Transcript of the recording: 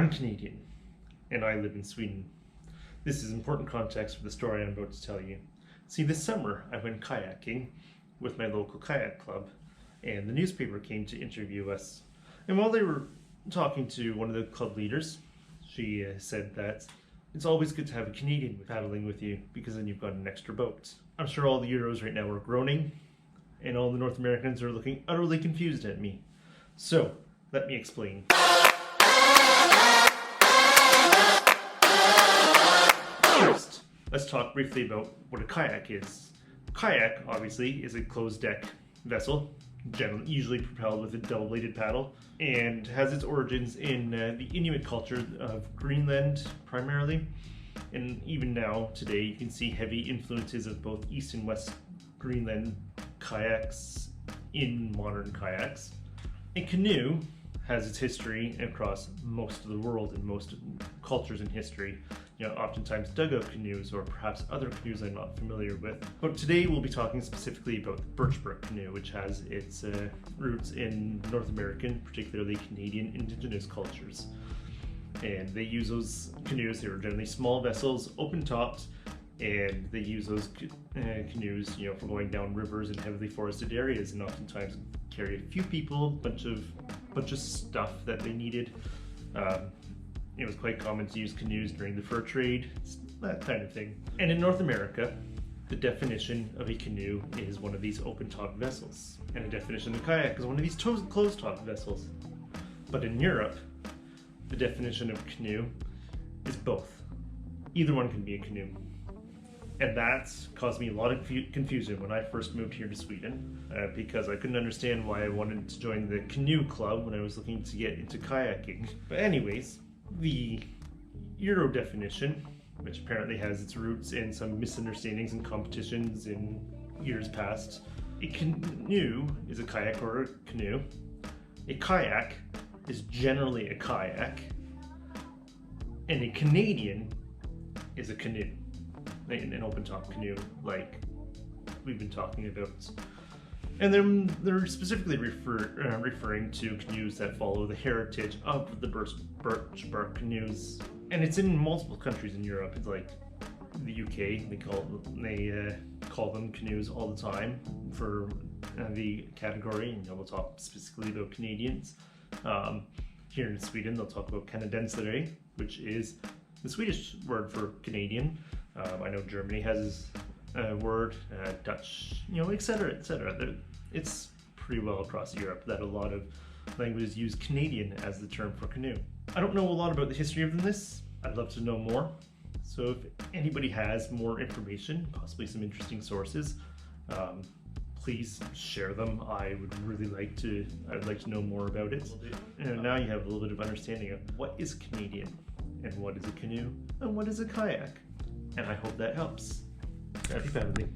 I'm Canadian, and I live in Sweden. This is important context for the story I'm about to tell you. See, this summer I went kayaking with my local kayak club, and the newspaper came to interview us. And while they were talking to one of the club leaders, she said that it's always good to have a Canadian paddling with you because then you've got an extra boat. I'm sure all the Euros right now are groaning, and all the North Americans are looking utterly confused at me. So, let me explain. First, let's talk briefly about what a kayak is. A kayak, obviously, is a closed-deck vessel, usually propelled with a double-bladed paddle, and has its origins in the Inuit culture of Greenland, primarily. And even now, today, you can see heavy influences of both East and West Greenland kayaks in modern kayaks. A canoe has its history across most of the world and most cultures in history. You know, oftentimes dugout canoes or perhaps other canoes I'm not familiar with. But today we'll be talking specifically about the birch bark canoe, which has its roots in North American, particularly Canadian indigenous cultures. And they use those canoes, they were generally small vessels, open topped, and they use those canoes, you know, for going down rivers in heavily forested areas, and oftentimes carry a few people, bunch of stuff that they needed. It was quite common to use canoes during the fur trade, that kind of thing. And in North America, the definition of a canoe is one of these open-top vessels, and the definition of a kayak is one of these closed-top vessels. But in Europe, the definition of canoe is both. Either one can be a canoe. And that caused me a lot of confusion when I first moved here to Sweden, because I couldn't understand why I wanted to join the canoe club when I was looking to get into kayaking. But anyways, the Euro definition, which apparently has its roots in some misunderstandings and competitions in years past. A canoe is a kayak or a canoe. A kayak is generally a kayak. And a Canadian is a canoe. An open-top canoe, like we've been talking about. And then they're specifically referring to canoes that follow the heritage of the birch bark canoes. And it's in multiple countries in Europe. It's like the UK, they call them canoes all the time for the category, and we'll talk specifically about Canadians. Here in Sweden, they'll talk about Kanadensare, which is the Swedish word for Canadian. I know Germany has a word, Dutch, you know, etc., etc. It's pretty well across Europe that a lot of languages use Canadian as the term for canoe. I don't know a lot about the history of this. I'd love to know more. So if anybody has more information, possibly some interesting sources, please share them. I would really like to know more about it. And now you have a little bit of understanding of what is Canadian, and what is a canoe, and what is a kayak. And I hope that helps. Happy paddling.